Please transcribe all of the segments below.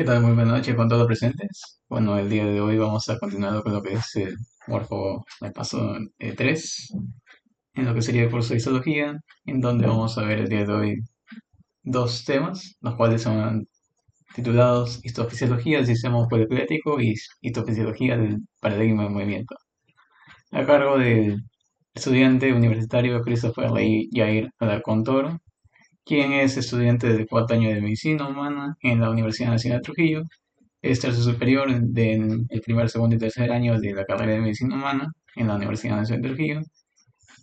¿Qué tal? Muy buenas noches con todos presentes. Bueno, el día de hoy vamos a continuar con lo que es el Morfo me paso 3, en lo que sería el curso de histología, en donde vamos a ver el día de hoy dos temas, los cuales son titulados Histofisiología del sistema musculoesquelético y Histofisiología del paradigma de movimiento, a cargo del estudiante universitario Christopher Lee Jair Alarcón Toro, quien es estudiante del cuarto año de Medicina Humana en la Universidad Nacional de Trujillo. Es tercio superior del primer, segundo y tercer año de la carrera de Medicina Humana en la Universidad Nacional de Trujillo.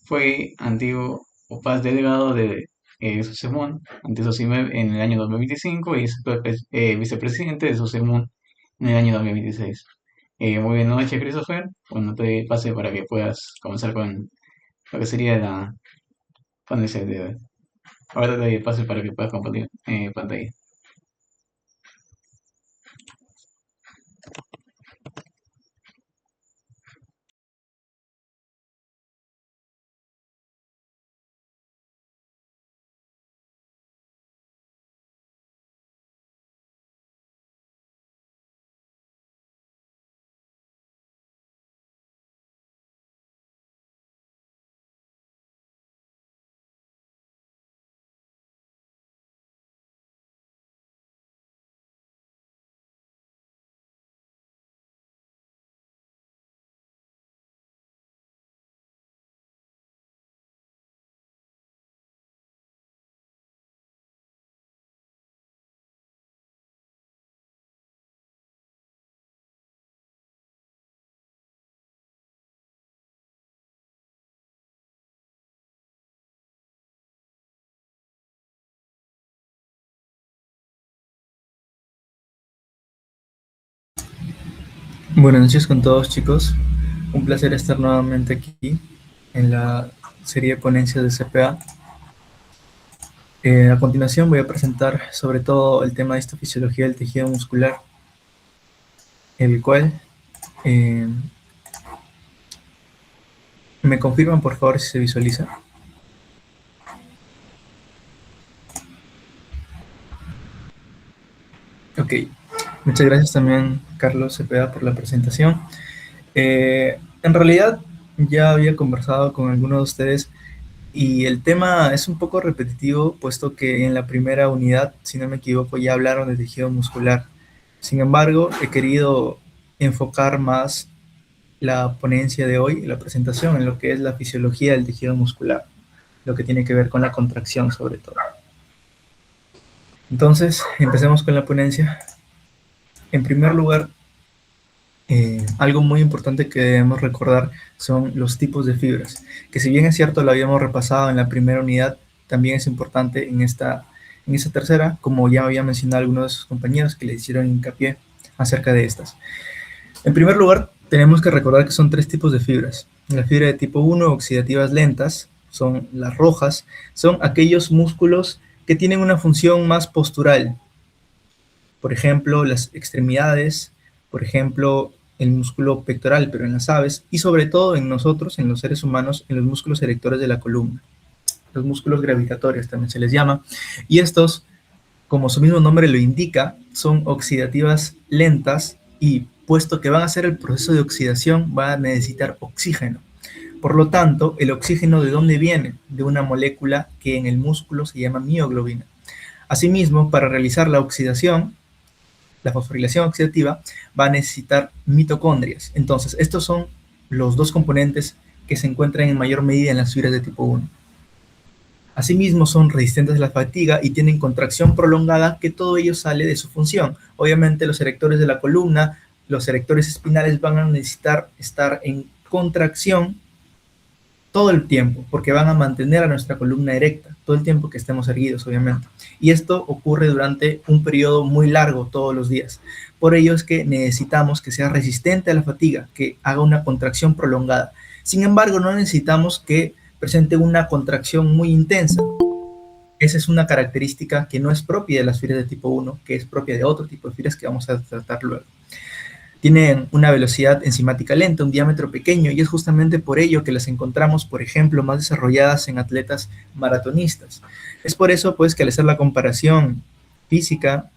Fue antiguo o paz delegado de SOCEMUN, ante SOCIMEB en el año 2025 y fue vicepresidente de SOCEMUN en el año 2026. Muy buenas noches, Christopher. Bueno, te pase para que puedas comenzar con lo que sería con ese de ahora te doy pase para que puedas compartir pantalla. Buenas noches con todos, chicos. Un placer estar nuevamente aquí en la serie de ponencias de CPA. A continuación voy a presentar sobre todo el tema de histofisiología del tejido muscular, el cual me confirman por favor si se visualiza. Ok, muchas gracias también Carlos CPA por la presentación. En realidad ya había conversado con algunos de ustedes y el tema es un poco repetitivo, puesto que en la primera unidad, si no me equivoco, ya hablaron de tejido muscular. Sin embargo, he querido enfocar más la ponencia de hoy, la presentación, en lo que es la fisiología del tejido muscular, lo que tiene que ver con la contracción sobre todo. Entonces, empecemos con la ponencia. En primer lugar, algo muy importante que debemos recordar son los tipos de fibras, que si bien es cierto lo habíamos repasado en la primera unidad, también es importante en esta tercera, como ya había mencionado algunos de sus compañeros que le hicieron hincapié acerca de estas. En primer lugar, tenemos que recordar que son tres tipos de fibras. La fibra de tipo 1, oxidativas lentas, son las rojas, son aquellos músculos que tienen una función más postural. Por ejemplo, las extremidades, por ejemplo, el músculo pectoral, pero en las aves, y sobre todo en nosotros, en los seres humanos, en los músculos erectores de la columna. Los músculos gravitatorios también se les llama. Y estos, como su mismo nombre lo indica, son oxidativas lentas y puesto que van a hacer el proceso de oxidación, van a necesitar oxígeno. Por lo tanto, el oxígeno, ¿de dónde viene? De una molécula que en el músculo se llama mioglobina. Asimismo, para realizar la oxidación, la fosforilación oxidativa, va a necesitar mitocondrias. Entonces, estos son los dos componentes que se encuentran en mayor medida en las fibras de tipo 1. Asimismo, son resistentes a la fatiga y tienen contracción prolongada, que todo ello sale de su función. Obviamente, los erectores de la columna, los erectores espinales van a necesitar estar en contracción todo el tiempo, porque van a mantener a nuestra columna erecta todo el tiempo que estemos erguidos, obviamente. Y esto ocurre durante un periodo muy largo, todos los días. Por ello es que necesitamos que sea resistente a la fatiga, que haga una contracción prolongada. Sin embargo, no necesitamos que presente una contracción muy intensa. Esa es una característica que no es propia de las fibras de tipo 1, que es propia de otro tipo de fibras que vamos a tratar luego. Tienen una velocidad enzimática lenta, un diámetro pequeño, y es justamente por ello que las encontramos, por ejemplo, más desarrolladas en atletas maratonistas. Es por eso, pues, que al hacer la comparación física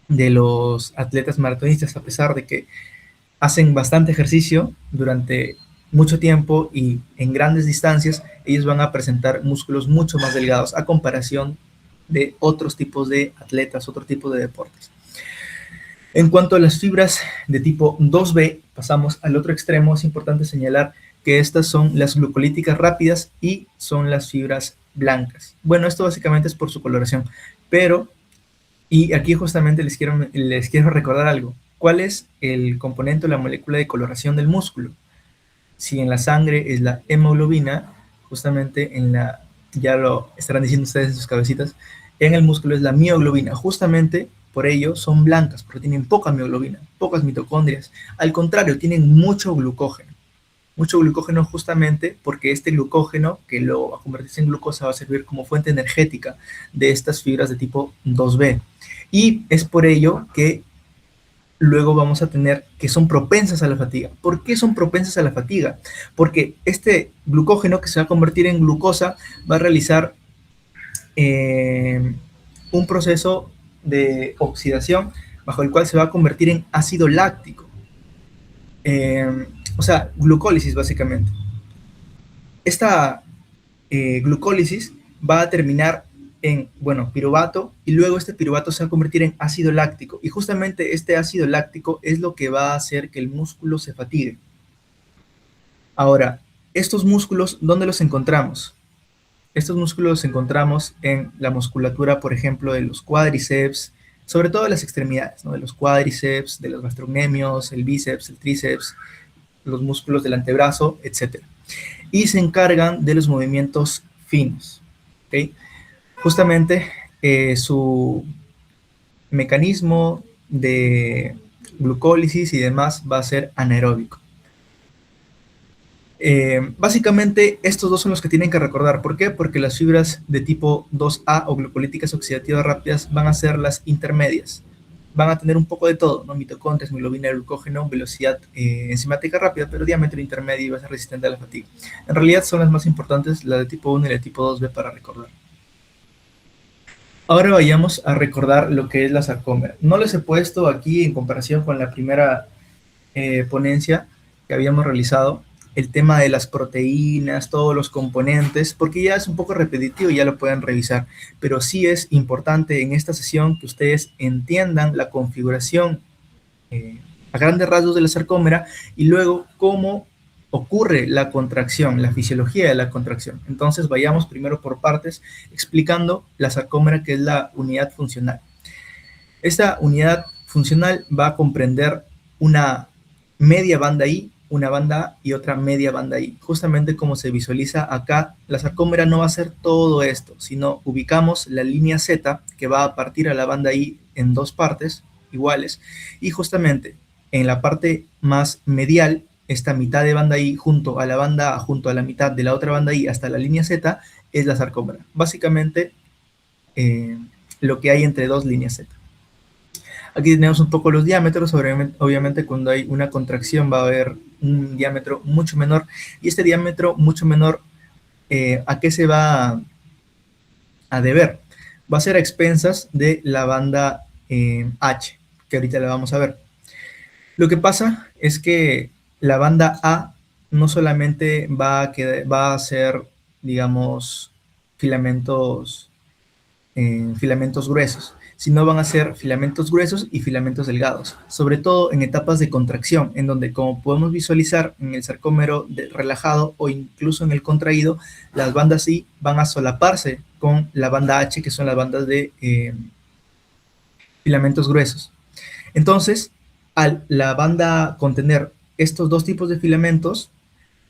de los atletas maratonistas, a pesar de que hacen bastante ejercicio durante mucho tiempo y en grandes distancias, ellos van a presentar músculos mucho más delgados a comparación de otros tipos de atletas, otro tipo de deportes. En cuanto a las fibras de tipo 2B, pasamos al otro extremo. Es importante señalar que estas son las glucolíticas rápidas y son las fibras blancas. Bueno, esto básicamente es por su coloración, pero, y aquí justamente les quiero recordar algo. ¿Cuál es el componente o la molécula de coloración del músculo? Si en la sangre es la hemoglobina, justamente ya lo estarán diciendo ustedes en sus cabecitas, en el músculo es la mioglobina. Justamente por ello son blancas, porque tienen poca mioglobina, pocas mitocondrias. Al contrario, tienen mucho glucógeno. Mucho glucógeno justamente porque este glucógeno, que lo va a convertirse en glucosa, va a servir como fuente energética de estas fibras de tipo 2B. Y es por ello que luego vamos a tener que son propensas a la fatiga. ¿Por qué son propensas a la fatiga? Porque este glucógeno que se va a convertir en glucosa va a realizar un proceso de oxidación bajo el cual se va a convertir en ácido láctico. O sea, glucólisis básicamente. Esta glucólisis va a terminar en, bueno, piruvato, y luego este piruvato se va a convertir en ácido láctico. Y justamente este ácido láctico es lo que va a hacer que el músculo se fatigue. Ahora, estos músculos, ¿dónde los encontramos? Estos músculos los encontramos en la musculatura, por ejemplo, de los cuádriceps, sobre todo de las extremidades, ¿no? De los cuádriceps, de los gastrocnemios, el bíceps, el tríceps, los músculos del antebrazo, etc. Y se encargan de los movimientos finos. ¿Okay? Justamente su mecanismo de glucólisis y demás va a ser anaeróbico. Básicamente estos dos son los que tienen que recordar. ¿Por qué? Porque las fibras de tipo 2A o glucolíticas oxidativas rápidas van a ser las intermedias. Van a tener un poco de todo, ¿no? Mitocondrias, hemoglobina, glucógeno, velocidad enzimática rápida, pero diámetro intermedio y va a ser resistente a la fatiga. En realidad son las más importantes, la de tipo 1 y la de tipo 2B para recordar. Ahora vayamos a recordar lo que es la sarcómera. No les he puesto aquí en comparación con la primera ponencia que habíamos realizado el tema de las proteínas, todos los componentes, porque ya es un poco repetitivo y ya lo pueden revisar, pero sí es importante en esta sesión que ustedes entiendan la configuración a grandes rasgos de la sarcómera y luego cómo ocurre la contracción, la fisiología de la contracción. Entonces vayamos primero por partes explicando la sarcómera, que es la unidad funcional. Esta unidad funcional va a comprender una media banda I, una banda A y otra media banda I. Justamente como se visualiza acá, la sarcómera no va a ser todo esto, sino ubicamos la línea Z que va a partir a la banda I en dos partes iguales y justamente en la parte más medial, esta mitad de banda I junto a la banda A, junto a la mitad de la otra banda I hasta la línea Z es la sarcómera. Básicamente lo que hay entre dos líneas Z. Aquí tenemos un poco los diámetros, obviamente cuando hay una contracción va a haber un diámetro mucho menor, y este diámetro mucho menor, ¿a qué se va a deber? Va a ser a expensas de la banda H, que ahorita la vamos a ver. Lo que pasa es que la banda A no solamente va a ser, digamos, filamentos gruesos, sino van a ser filamentos gruesos y filamentos delgados, sobre todo en etapas de contracción, en donde, como podemos visualizar en el sarcómero relajado o incluso en el contraído, las bandas I van a solaparse con la banda H, que son las bandas de filamentos gruesos. Entonces, al la banda contener estos dos tipos de filamentos,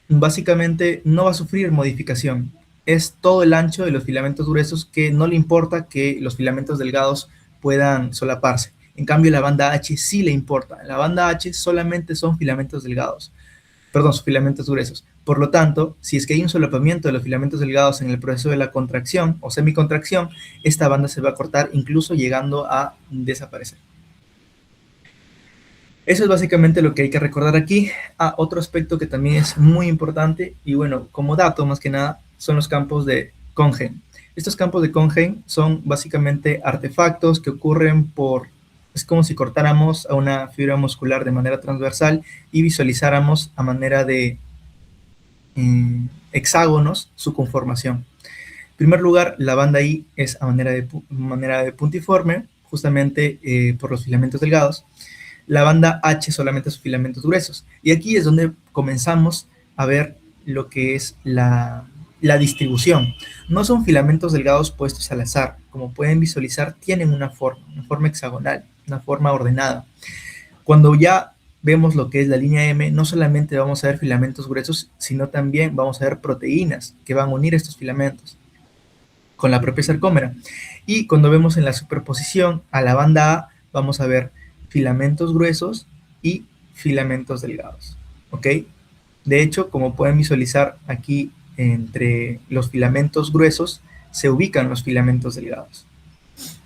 básicamente no va a sufrir modificación. Es todo el ancho de los filamentos gruesos, que no le importa que los filamentos delgados puedan solaparse. En cambio, la banda H sí le importa. La banda H solamente son filamentos delgados, perdón, son filamentos gruesos. Por lo tanto, si es que hay un solapamiento de los filamentos delgados en el proceso de la contracción o semicontracción, esta banda se va a cortar, incluso llegando a desaparecer. Eso es básicamente lo que hay que recordar aquí. Otro aspecto que también es muy importante, y bueno, como dato más que nada, son los campos de Cohen. Estos campos de Cohen son básicamente artefactos que ocurren por Es como si cortáramos a una fibra muscular de manera transversal y visualizáramos a manera de hexágonos su conformación. En primer lugar, la banda I es a manera de puntiforme, justamente por los filamentos delgados. La banda H solamente sus filamentos gruesos. Y aquí es donde comenzamos a ver lo que es la distribución. No son filamentos delgados puestos al azar. Como pueden visualizar, tienen una forma hexagonal, una forma ordenada. Cuando ya vemos lo que es la línea M, no solamente vamos a ver filamentos gruesos, sino también vamos a ver proteínas que van a unir estos filamentos con la propia sarcómera. Y cuando vemos en la superposición a la banda A, vamos a ver filamentos gruesos y filamentos delgados, ¿ok? De hecho, como pueden visualizar aquí, entre los filamentos gruesos se ubican los filamentos delgados.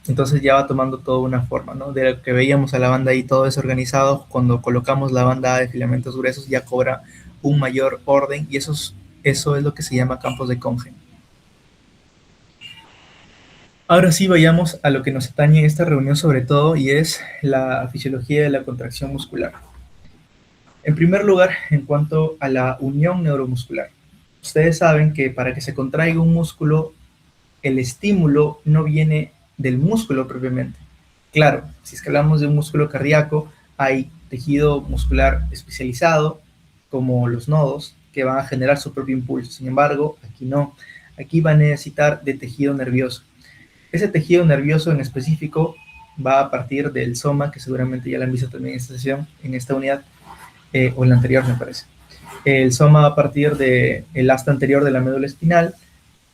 Entonces ya va tomando toda una forma, ¿no? De lo que veíamos a la banda ahí todo desorganizado, cuando colocamos la banda A de filamentos gruesos ya cobra un mayor orden, y eso es lo que se llama campos de Cohen. Ahora sí, vayamos a lo que nos atañe en esta reunión sobre todo, y es la fisiología de la contracción muscular. En primer lugar, en cuanto a la unión neuromuscular. Ustedes saben que para que se contraiga un músculo, el estímulo no viene del músculo propiamente. Claro, si es que hablamos de un músculo cardíaco, hay tejido muscular especializado, como los nodos, que van a generar su propio impulso. Sin embargo, aquí no. Aquí va a necesitar de tejido nervioso. Ese tejido nervioso en específico va a partir del soma, que seguramente ya lo han visto también en esta sesión, en esta unidad, o en la anterior me parece. El soma va a partir del asta anterior de la médula espinal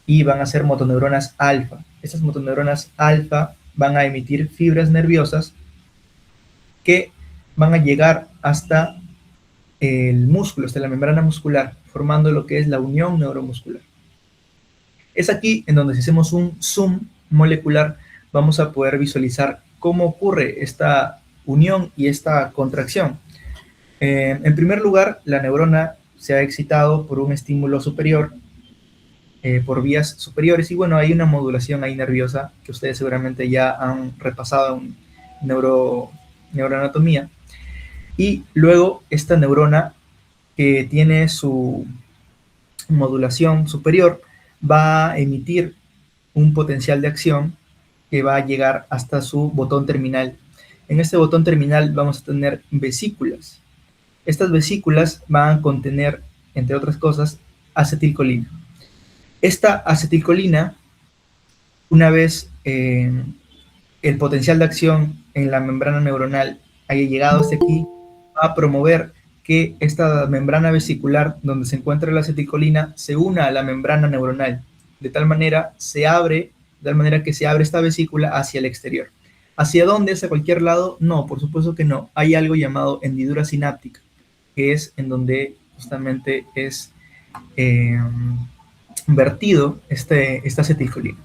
y van a ser motoneuronas alfa. Estas motoneuronas alfa van a emitir fibras nerviosas que van a llegar hasta el músculo, hasta la membrana muscular, formando lo que es la unión neuromuscular. Es aquí en donde, si hacemos un zoom molecular, vamos a poder visualizar cómo ocurre esta unión y esta contracción. En primer lugar, la neurona se ha excitado por un estímulo superior, por vías superiores, y bueno, hay una modulación ahí nerviosa que ustedes seguramente ya han repasado en neuroanatomía. Y luego esta neurona, que tiene su modulación superior, va a emitir un potencial de acción que va a llegar hasta su botón terminal. En este botón terminal vamos a tener vesículas. Estas vesículas van a contener, entre otras cosas, acetilcolina. Esta acetilcolina, una vez el potencial de acción en la membrana neuronal haya llegado hasta aquí, va a promover que esta membrana vesicular donde se encuentra la acetilcolina se una a la membrana neuronal. De tal manera que se abre esta vesícula hacia el exterior. ¿Hacia dónde? ¿Hacia cualquier lado? No, por supuesto que no. Hay algo llamado hendidura sináptica, que es en donde justamente es vertido esta acetilcolina.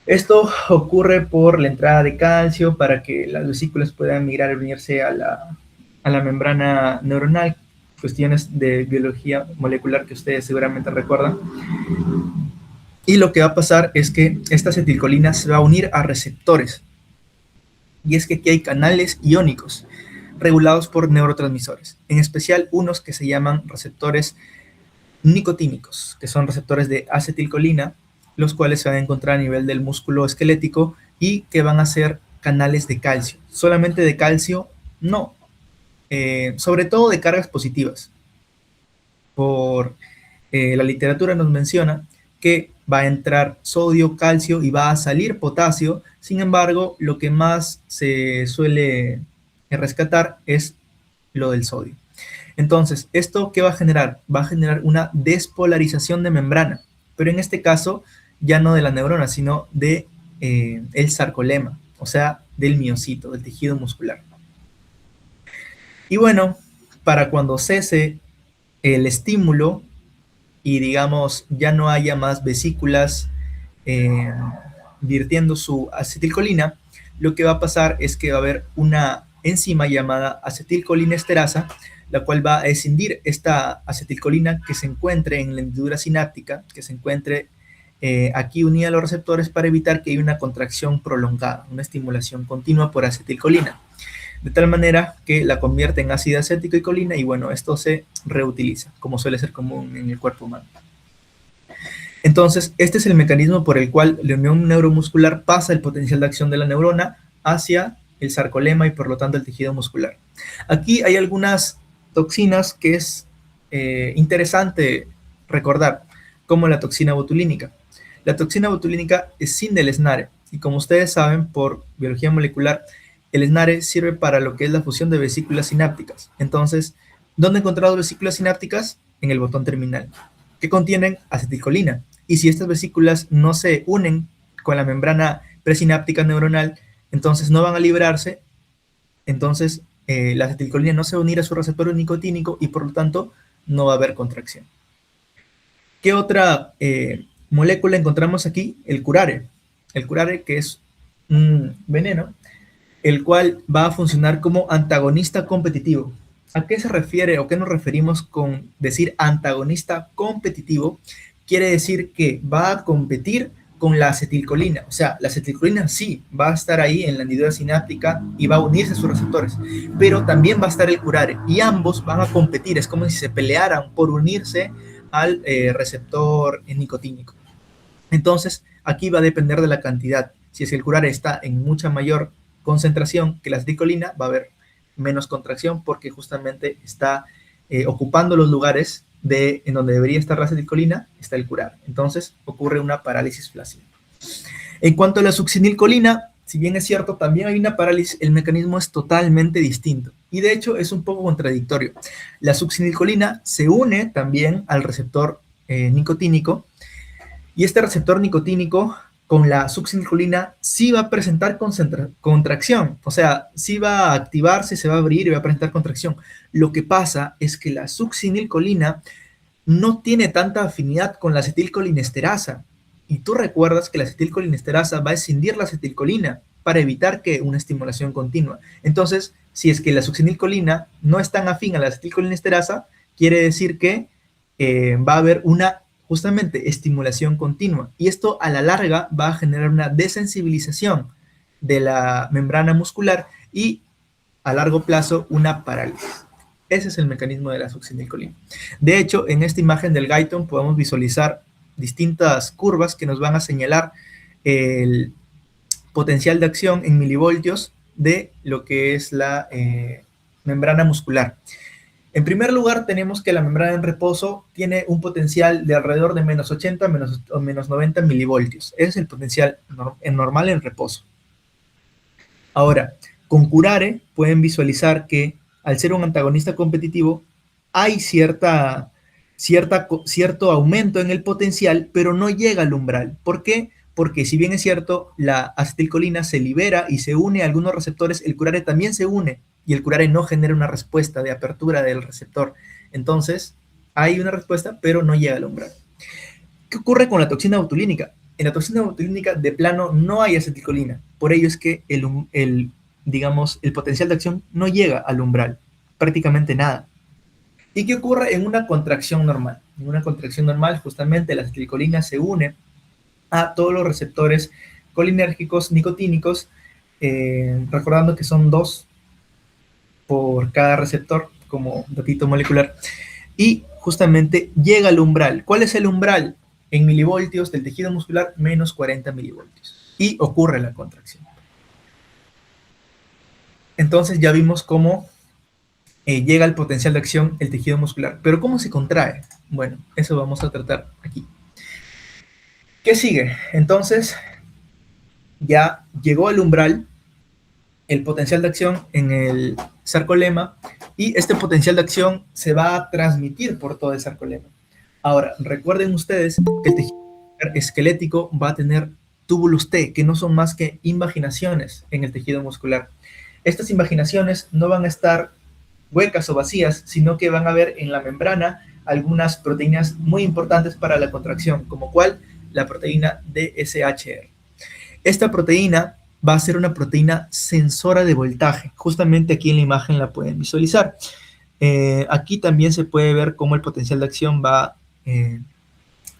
Esto ocurre por la entrada de calcio para que las vesículas puedan migrar y unirse a la membrana neuronal, cuestiones de biología molecular que ustedes seguramente recuerdan. Y lo que va a pasar es que esta acetilcolina se va a unir a receptores. Y es que aquí hay canales iónicos regulados por neurotransmisores, en especial unos que se llaman receptores nicotínicos, que son receptores de acetilcolina, los cuales se van a encontrar a nivel del músculo esquelético y que van a ser canales de calcio. Solamente de calcio, no. Sobre todo de cargas positivas. Por la literatura nos menciona que va a entrar sodio, calcio y va a salir potasio. Sin embargo, lo que más se suele rescatar es lo del sodio. Entonces, ¿esto qué va a generar? Va a generar una despolarización de membrana, pero en este caso ya no de la neurona, sino de el sarcolema, o sea, del miocito, del tejido muscular. Y bueno, para cuando cese el estímulo y digamos ya no haya más vesículas virtiendo su acetilcolina, lo que va a pasar es que va a haber una enzima llamada acetilcolinesterasa, la cual va a escindir esta acetilcolina que se encuentre en la hendidura sináptica, que se encuentre aquí unida a los receptores para evitar que haya una contracción prolongada, una estimulación continua por acetilcolina, de tal manera que la convierte en ácido acético y colina, y bueno, esto se reutiliza, como suele ser común en el cuerpo humano. Entonces, este es el mecanismo por el cual la unión neuromuscular pasa el potencial de acción de la neurona hacia el sarcolema y por lo tanto el tejido muscular. Aquí hay algunas toxinas que es interesante recordar, como la toxina botulínica. La toxina botulínica es sin del SNARE, y como ustedes saben por biología molecular, el SNARE sirve para lo que es la fusión de vesículas sinápticas. Entonces, ¿dónde encontramos vesículas sinápticas? En el botón terminal, que contienen acetilcolina. Y si estas vesículas no se unen con la membrana presináptica neuronal, entonces no van a librarse, entonces la acetilcolina no se va a unir a su receptor nicotínico y por lo tanto no va a haber contracción. ¿Qué otra molécula encontramos aquí? El curare. El curare, que es un veneno, el cual va a funcionar como antagonista competitivo. ¿A qué se refiere o qué nos referimos con decir antagonista competitivo? Quiere decir que va a competir con la acetilcolina. O sea, la acetilcolina sí va a estar ahí en la hendidura sináptica y va a unirse a sus receptores, pero también va a estar el curare y ambos van a competir. Es como si se pelearan por unirse al receptor nicotínico. Entonces, aquí va a depender de la cantidad. Si es que el curare está en mucha mayor concentración que la acetilcolina, va a haber menos contracción porque justamente está ocupando los lugares en donde debería estar la acetilcolina, está el curare. Entonces, ocurre una parálisis flácida. En cuanto a la succinilcolina, si bien es cierto, también hay una parálisis, el mecanismo es totalmente distinto. Y de hecho es un poco contradictorio. La succinilcolina se une también al receptor nicotínico, y este receptor nicotínico con la succinilcolina sí va a presentar contracción, o sea, sí va a activarse, se va a abrir y va a presentar contracción. Lo que pasa es que la succinilcolina no tiene tanta afinidad con la acetilcolinesterasa, y tú recuerdas que la acetilcolinesterasa va a escindir la acetilcolina para evitar que una estimulación continua. Entonces, si es que la succinilcolina no es tan afín a la acetilcolinesterasa, quiere decir que va a haber una justamente estimulación continua, y esto a la larga va a generar una desensibilización de la membrana muscular y a largo plazo una parálisis. Ese es el mecanismo de la succinilcolina. De hecho, en esta imagen del Guyton podemos visualizar distintas curvas que nos van a señalar el potencial de acción en milivoltios de lo que es la membrana muscular. En primer lugar, tenemos que la membrana en reposo tiene un potencial de alrededor de menos 80 o menos 90 milivoltios. Ese es el potencial normal en reposo. Ahora, con curare pueden visualizar que al ser un antagonista competitivo hay cierto aumento en el potencial, pero no llega al umbral. ¿Por qué? Porque si bien es cierto, la acetilcolina se libera y se une a algunos receptores, el curare también se une y el curare no genera una respuesta de apertura del receptor. Entonces, hay una respuesta, pero no llega al umbral. ¿Qué ocurre con la toxina botulínica? En la toxina botulínica de plano no hay acetilcolina. Por ello es que el potencial de acción no llega al umbral, prácticamente nada. ¿Y qué ocurre en una contracción normal? En una contracción normal, justamente la acetilcolina se une a todos los receptores colinérgicos nicotínicos, recordando que son 2 por cada receptor, como datito molecular, y justamente llega al umbral. ¿Cuál es el umbral? En milivoltios del tejido muscular, menos 40 milivoltios. Y ocurre la contracción. Entonces ya vimos cómo llega al potencial de acción el tejido muscular. ¿Pero cómo se contrae? Bueno, eso vamos a tratar aquí. ¿Qué sigue? Entonces, ya llegó al umbral el potencial de acción en el sarcolema, y este potencial de acción se va a transmitir por todo el sarcolema. Ahora, recuerden ustedes que el tejido esquelético va a tener túbulos T, que no son más que invaginaciones en el tejido muscular. Estas invaginaciones no van a estar huecas o vacías, sino que van a haber en la membrana algunas proteínas muy importantes para la contracción, como cuál, la proteína DSHR. Esta proteína va a ser una proteína sensora de voltaje. Justamente aquí en la imagen la pueden visualizar. Aquí también se puede ver cómo el potencial de acción va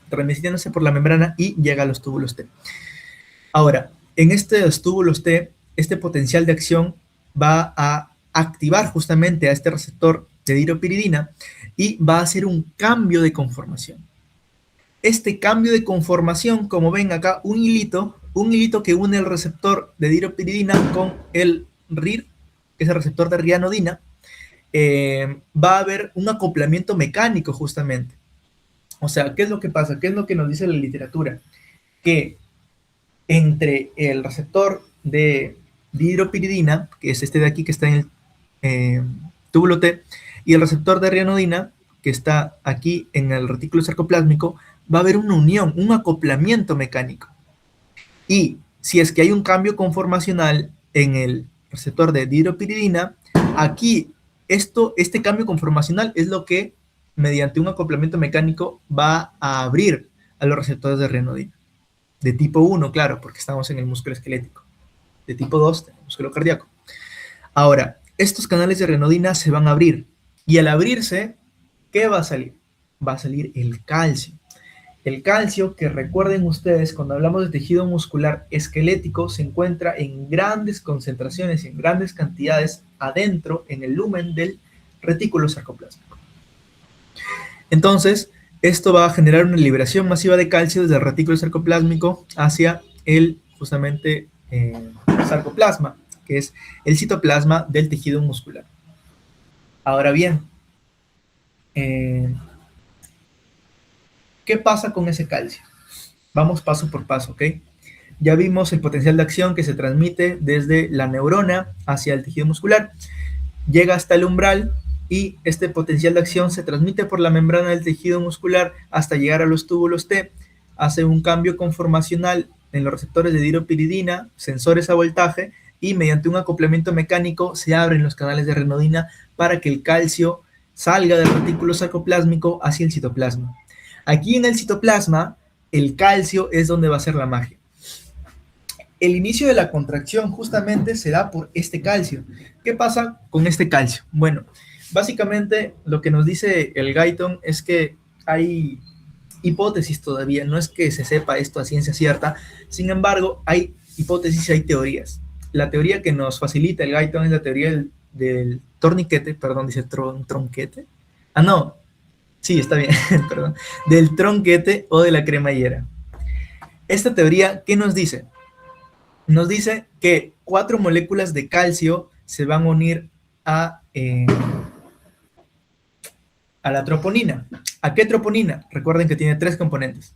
transmitiéndose por la membrana y llega a los túbulos T. Ahora, en estos túbulos T, este potencial de acción va a activar justamente a este receptor de dihidropiridina y va a hacer un cambio de conformación. Este cambio de conformación, como ven acá, un hilito que une el receptor de dihidropiridina con el RIR, que es el receptor de rianodina, va a haber un acoplamiento mecánico justamente. O sea, ¿qué es lo que pasa? ¿Qué es lo que nos dice la literatura? Que entre el receptor de dihidropiridina, que es este de aquí que está en el túbulo T, y el receptor de rianodina, que está aquí en el retículo sarcoplásmico, va a haber una unión, un acoplamiento mecánico. Y si es que hay un cambio conformacional en el receptor de dihidropiridina, aquí este cambio conformacional es lo que, mediante un acoplamiento mecánico, va a abrir a los receptores de rianodina. De tipo 1, claro, porque estamos en el músculo esquelético. De tipo 2, en el músculo cardíaco. Ahora, estos canales de rianodina se van a abrir. Y al abrirse, ¿qué va a salir? Va a salir el calcio. El calcio, que recuerden ustedes, cuando hablamos de tejido muscular esquelético, se encuentra en grandes concentraciones y en grandes cantidades adentro, en el lumen del retículo sarcoplásmico. Entonces, esto va a generar una liberación masiva de calcio desde el retículo sarcoplásmico hacia el, justamente, sarcoplasma, que es el citoplasma del tejido muscular. Ahora bien, ¿qué pasa con ese calcio? Vamos paso por paso, ¿ok? Ya vimos el potencial de acción que se transmite desde la neurona hacia el tejido muscular, llega hasta el umbral y este potencial de acción se transmite por la membrana del tejido muscular hasta llegar a los túbulos T, hace un cambio conformacional en los receptores de dihidropiridina, sensores a voltaje, y mediante un acoplamiento mecánico se abren los canales de rianodina para que el calcio salga del retículo sarcoplásmico hacia el citoplasma. Aquí en el citoplasma, el calcio es donde va a ser la magia. El inicio de la contracción justamente se da por este calcio. ¿Qué pasa con este calcio? Bueno, básicamente lo que nos dice el Guyton es que hay hipótesis todavía, no es que se sepa esto a ciencia cierta, sin embargo, hay hipótesis y hay teorías. La teoría que nos facilita el Guyton es la teoría del torniquete, perdón, dice tronquete. Ah, no, sí, está bien, perdón, del tronquete o de la cremallera. Esta teoría, ¿qué nos dice? Nos dice que 4 moléculas de calcio se van a unir a la troponina. ¿A qué troponina? Recuerden que tiene 3 componentes.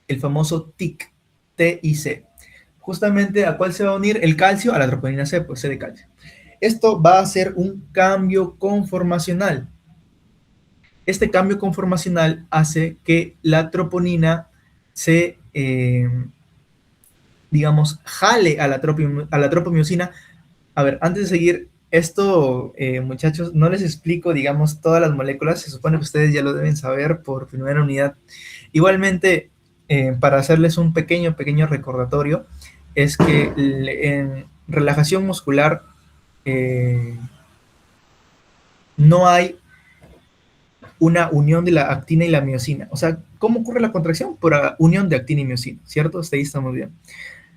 El famoso TIC, T y C. Justamente, ¿a cuál se va a unir el calcio? A la troponina C, pues C de calcio. Esto va a ser un cambio conformacional. Este cambio conformacional hace que la troponina se, digamos, jale a la tropomiosina. A ver, antes de seguir, esto, muchachos, no les explico, digamos, todas las moléculas. Se supone que ustedes ya lo deben saber por primera unidad. Igualmente, para hacerles un pequeño recordatorio, es que en relajación muscular no hay una unión de la actina y la miosina. O sea, ¿cómo ocurre la contracción? Por unión de actina y miosina, ¿cierto? Hasta ahí estamos bien.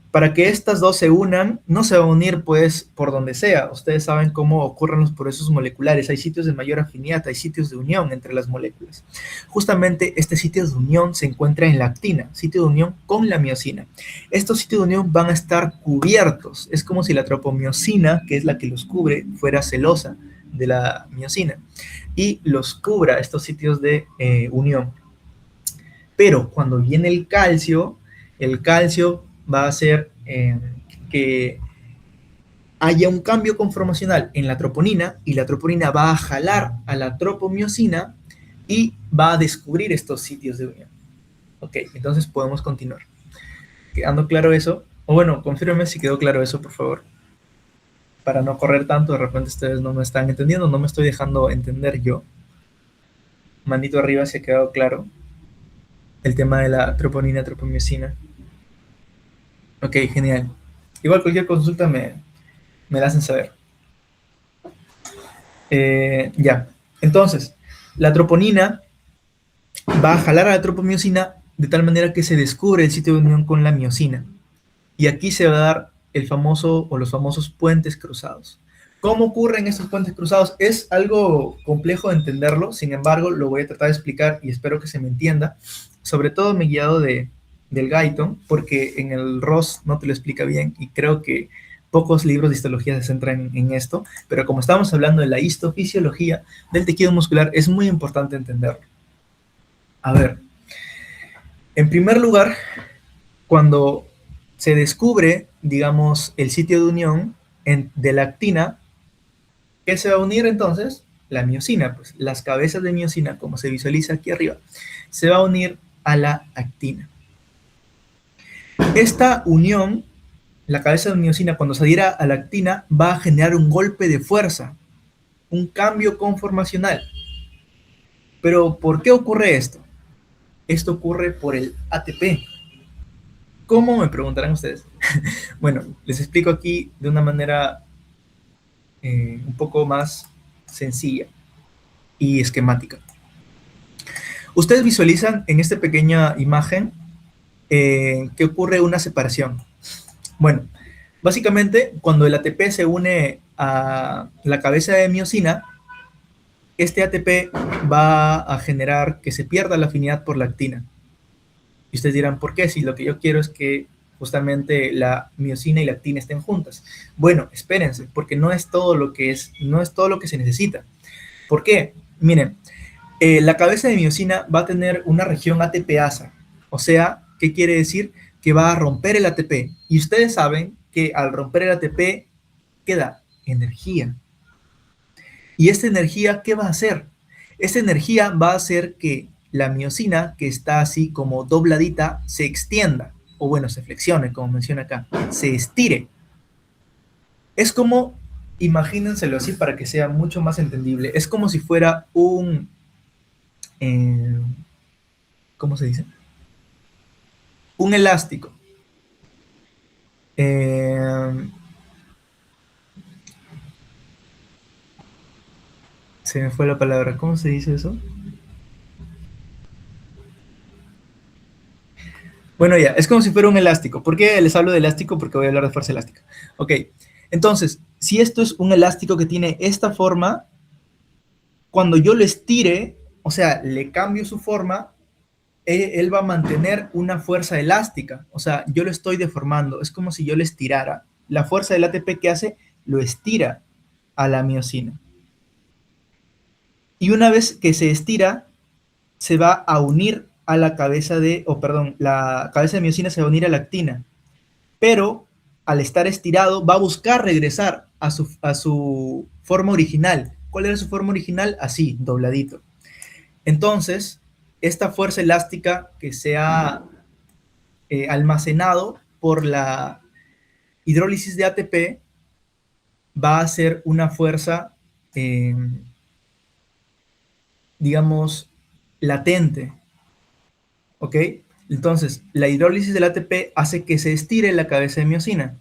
Para que estas dos se unan, no se va a unir pues por donde sea. Ustedes saben cómo ocurren los procesos moleculares. Hay sitios de mayor afinidad, hay sitios de unión entre las moléculas. Justamente este sitio de unión se encuentra en la actina, sitio de unión con la miosina. Estos sitios de unión van a estar cubiertos. Es como si la tropomiosina, que es la que los cubre, fuera celosa de la miosina y los cubra estos sitios de unión. Pero cuando viene el calcio va a hacer que haya un cambio conformacional en la troponina y la troponina va a jalar a la tropomiosina y va a descubrir estos sitios de unión. Ok, entonces podemos continuar. ¿Quedando claro eso? O bueno, confírmeme si quedó claro eso, por favor. Para no correr tanto, de repente ustedes no me están entendiendo, no me estoy dejando entender yo. Manito arriba si ha quedado claro el tema de la troponina, tropomiosina. Ok, genial. Igual cualquier consulta me la hacen saber. Ya. Entonces, la troponina va a jalar a la tropomiosina de tal manera que se descubre el sitio de unión con la miosina. Y aquí se va a dar el famoso o los famosos puentes cruzados. ¿Cómo ocurren estos puentes cruzados? Es algo complejo de entenderlo, sin embargo, lo voy a tratar de explicar y espero que se me entienda. Sobre todo me he guiado del Guyton, porque en el Ross no te lo explica bien y creo que pocos libros de histología se centran en esto, pero como estamos hablando de la histofisiología del tejido muscular, es muy importante entenderlo. A ver, en primer lugar, cuando se descubre, digamos, el sitio de unión de la actina, ¿qué se va a unir entonces? La miosina, pues las cabezas de miosina, como se visualiza aquí arriba, se va a unir a la actina. Esta unión, la cabeza de miosina, cuando se adhiera a la actina, va a generar un golpe de fuerza, un cambio conformacional. Pero, ¿por qué ocurre esto? Esto ocurre por el ATP. ¿Cómo? Me preguntarán ustedes. Bueno, les explico aquí de una manera un poco más sencilla y esquemática. Ustedes visualizan en esta pequeña imagen que ocurre una separación. Bueno, básicamente cuando el ATP se une a la cabeza de miosina, este ATP va a generar que se pierda la afinidad por la actina. Y ustedes dirán, ¿por qué? Si lo que yo quiero es que justamente la miosina y la actina estén juntas. Bueno, espérense, porque no es todo lo que se necesita. ¿Por qué? Miren, la cabeza de miosina va a tener una región ATPasa. O sea, ¿qué quiere decir? Que va a romper el ATP. Y ustedes saben que al romper el ATP queda energía. ¿Y esta energía qué va a hacer? Esta energía va a hacer que la miosina, que está así como dobladita, se extienda, o bueno, se flexione, como menciona acá, se estire. Es como, imagínenselo así para que sea mucho más entendible, es como si fuera un, ¿cómo se dice? Un elástico. Se me fue la palabra, ¿cómo se dice eso? Bueno, ya, es como si fuera un elástico. ¿Por qué les hablo de elástico? Porque voy a hablar de fuerza elástica. Ok, entonces, si esto es un elástico que tiene esta forma, cuando yo lo estire, o sea, le cambio su forma, él va a mantener una fuerza elástica. O sea, yo lo estoy deformando. Es como si yo le estirara. La fuerza del ATP que hace, lo estira a la miosina. Y una vez que se estira, se va a unir a la cabeza la cabeza de miosina se va a unir a la actina. Pero al estar estirado, va a buscar regresar a su forma original. ¿Cuál era su forma original? Así, dobladito. Entonces, esta fuerza elástica que se ha almacenado por la hidrólisis de ATP va a ser una fuerza, digamos, latente. ¿Ok? Entonces, la hidrólisis del ATP hace que se estire la cabeza de miosina.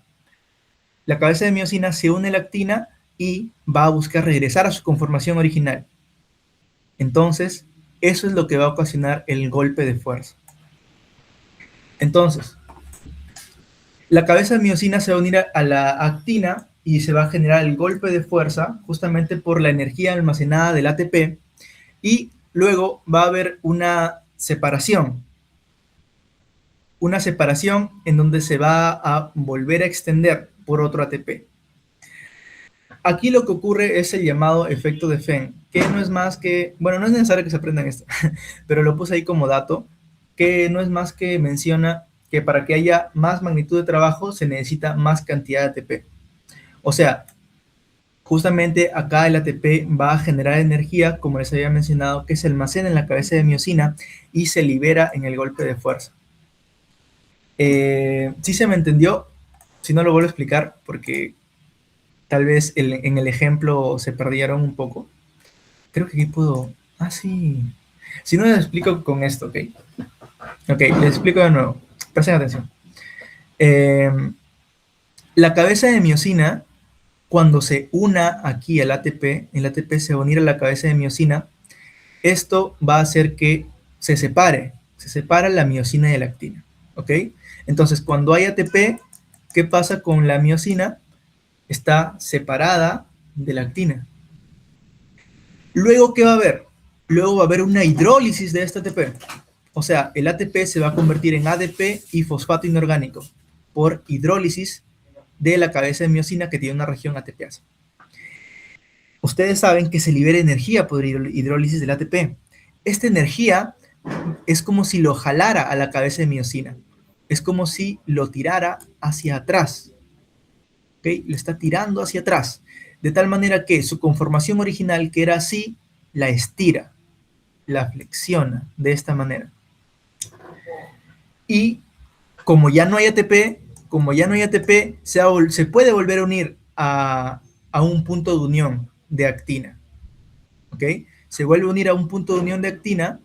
La cabeza de miosina se une a la actina y va a buscar regresar a su conformación original. Entonces, eso es lo que va a ocasionar el golpe de fuerza. Entonces, la cabeza de miosina se va a unir a la actina y se va a generar el golpe de fuerza justamente por la energía almacenada del ATP y luego va a haber una separación en donde se va a volver a extender por otro ATP. Aquí lo que ocurre es el llamado efecto de Fenn, que no es más que, bueno, no es necesario que se aprendan esto, pero lo puse ahí como dato, que no es más que menciona que para que haya más magnitud de trabajo se necesita más cantidad de ATP. O sea, justamente acá el ATP va a generar energía, como les había mencionado, que se almacena en la cabeza de miosina y se libera en el golpe de fuerza. ¿Sí se me entendió? Si no, lo vuelvo a explicar porque tal vez en el ejemplo se perdieron un poco. Creo que aquí puedo... Ah, sí. Si no, les explico con esto, ¿ok? Ok, les explico de nuevo. Presten atención. La cabeza de miosina, cuando se una aquí al ATP, el ATP se va a unir a la cabeza de miosina, esto va a hacer que se separe. Se separa la miosina de la actina, ¿ok? Entonces, cuando hay ATP, ¿qué pasa con la miosina? Está separada de la actina. Luego, ¿qué va a haber? Luego va a haber una hidrólisis de este ATP. O sea, el ATP se va a convertir en ADP y fosfato inorgánico por hidrólisis de la cabeza de miosina que tiene una región ATPasa. Ustedes saben que se libera energía por hidrólisis del ATP. Esta energía es como si lo jalara a la cabeza de miosina. Es como si lo tirara hacia atrás. ¿Okay? Lo está tirando hacia atrás. De tal manera que su conformación original, que era así, la estira, la flexiona de esta manera. Y como ya no hay ATP, se puede volver a unir a un punto de unión de actina. ¿Ok? Se vuelve a unir a un punto de unión de actina,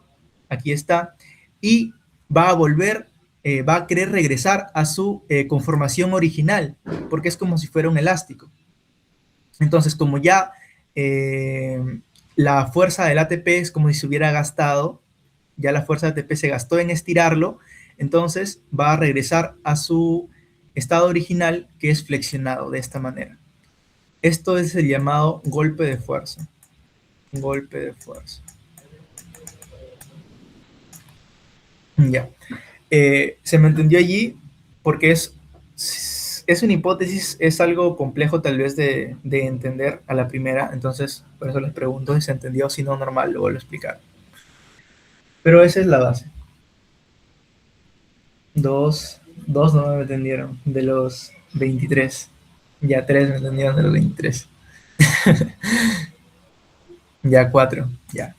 aquí está, y va a volver, va a querer regresar a su conformación original, porque es como si fuera un elástico. Entonces, como ya la fuerza del ATP es como si se hubiera gastado, ya la fuerza del ATP se gastó en estirarlo, entonces va a regresar a su estado original, que es flexionado de esta manera. Esto es el llamado golpe de fuerza. Golpe de fuerza. Ya. Se me entendió allí porque es una hipótesis, es algo complejo tal vez de entender a la primera, entonces por eso les pregunto si se entendió, si no, normal, lo vuelvo a explicar. Pero esa es la base. Dos no me entendieron de los 23. Ya 3 me entendieron de los 23. Ya 4, ya.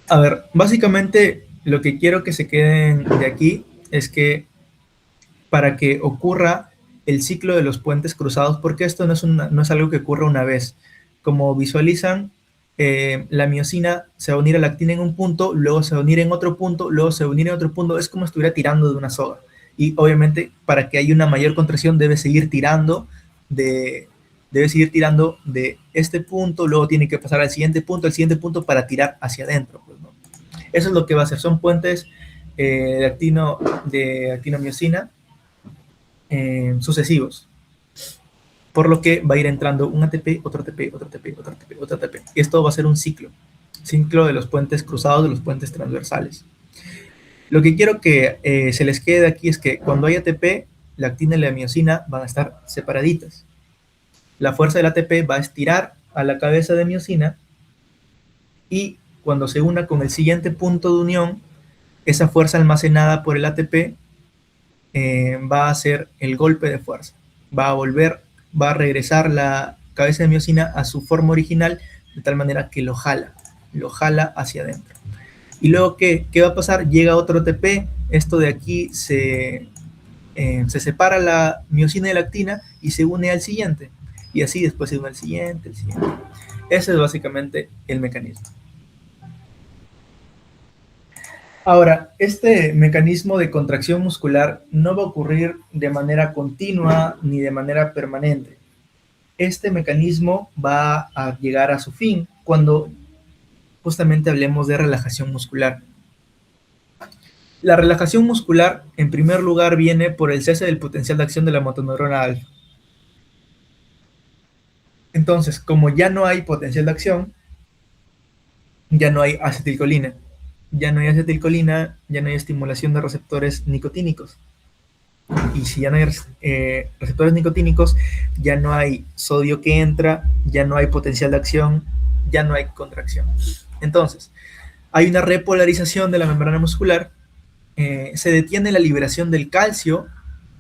A ver, básicamente lo que quiero que se queden de aquí es que para que ocurra el ciclo de los puentes cruzados, porque esto no es algo que ocurra una vez. Como visualizan, la miosina se va a unir a la actina en un punto, luego se va a unir en otro punto, luego se va a unir en otro punto, es como si estuviera tirando de una soga. Y obviamente, para que haya una mayor contracción, debe seguir tirando de este punto, luego tiene que pasar al siguiente punto para tirar hacia adentro. Pues, ¿no? Eso es lo que va a hacer, son puentes de actinomiosina sucesivos. Por lo que va a ir entrando un ATP, otro ATP, otro ATP, otro ATP, otro ATP. Y esto va a ser un ciclo de los puentes cruzados, de los puentes transversales. Lo que quiero que se les quede aquí es que cuando hay ATP, la actina y la miosina van a estar separaditas. La fuerza del ATP va a estirar a la cabeza de miosina y cuando se una con el siguiente punto de unión, esa fuerza almacenada por el ATP va a hacer el golpe de fuerza. Va a regresar la cabeza de miosina a su forma original de tal manera que lo jala hacia adentro. Y luego, ¿qué va a pasar? Llega otro ATP, esto de aquí se separa la miosina de la actina y se une al siguiente. Y así después se une al siguiente, el siguiente. Ese es básicamente el mecanismo. Ahora, este mecanismo de contracción muscular no va a ocurrir de manera continua ni de manera permanente. Este mecanismo va a llegar a su fin cuando justamente hablemos de relajación muscular. La relajación muscular, en primer lugar, viene por el cese del potencial de acción de la motoneurona alfa. Entonces, como ya no hay potencial de acción, ya no hay acetilcolina. Ya no hay acetilcolina, ya no hay estimulación de receptores nicotínicos. Y si ya no hay receptores nicotínicos, ya no hay sodio que entra, ya no hay potencial de acción, ya no hay contracción. Entonces, hay una repolarización de la membrana muscular, se detiene la liberación del calcio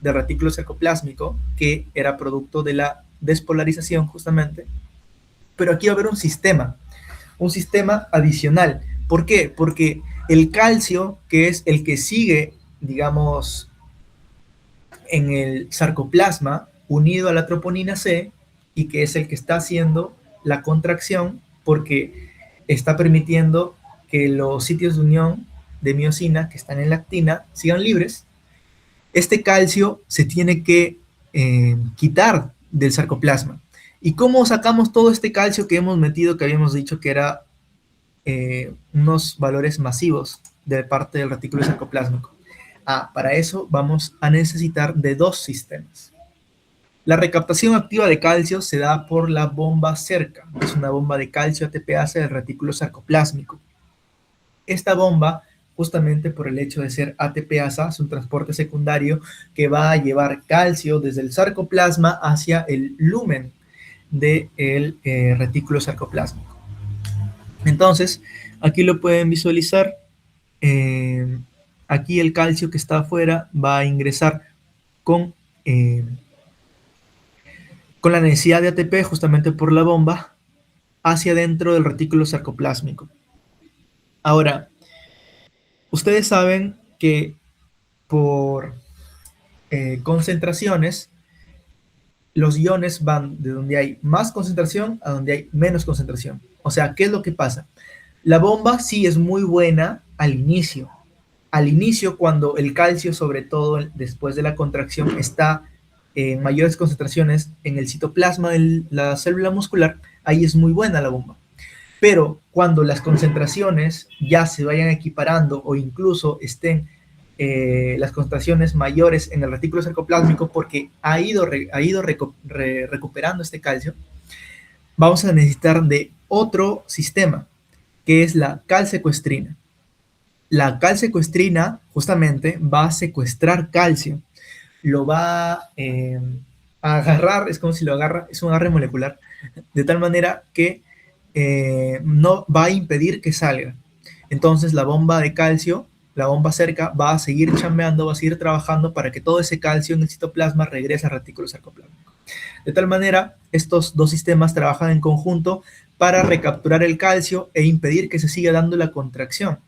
del retículo sarcoplásmico, que era producto de la despolarización justamente, pero aquí va a haber un sistema adicional. ¿Por qué? Porque el calcio, que es el que sigue, digamos, en el sarcoplasma, unido a la troponina C, y que es el que está haciendo la contracción, porque está permitiendo que los sitios de unión de miosina que están en la actina sigan libres. Este calcio se tiene que quitar del sarcoplasma. ¿Y cómo sacamos todo este calcio que hemos metido, que habíamos dicho que era unos valores masivos de parte del retículo sarcoplásmico. Para eso vamos a necesitar de dos sistemas. La recaptación activa de calcio se da por la bomba cerca, que es una bomba de calcio ATPase del retículo sarcoplásmico. Esta bomba, justamente por el hecho de ser ATPasa, es un transporte secundario que va a llevar calcio desde el sarcoplasma hacia el lumen del retículo sarcoplásmico. Entonces, aquí lo pueden visualizar. Aquí el calcio que está afuera va a ingresar con la necesidad de ATP, justamente por la bomba, hacia dentro del retículo sarcoplásmico. Ahora, ustedes saben que por concentraciones, los iones van de donde hay más concentración a donde hay menos concentración. O sea, ¿qué es lo que pasa? La bomba sí es muy buena al inicio. Al inicio, cuando el calcio, sobre todo después de la contracción, está en mayores concentraciones en el citoplasma de la célula muscular, ahí es muy buena la bomba. Pero cuando las concentraciones ya se vayan equiparando o incluso estén las concentraciones mayores en el retículo sarcoplásmico porque ha ido recuperando este calcio, vamos a necesitar de otro sistema, que es la calsecuestrina. La calsecuestrina justamente va a secuestrar calcio, lo va a agarrar, es como si lo agarra, es un agarre molecular, de tal manera que no va a impedir que salga. Entonces la bomba de calcio, la bomba cerca, va a seguir chambeando, va a seguir trabajando para que todo ese calcio en el citoplasma regrese al retículo sarcoplásmico. De tal manera, estos dos sistemas trabajan en conjunto para recapturar el calcio e impedir que se siga dando la contracción.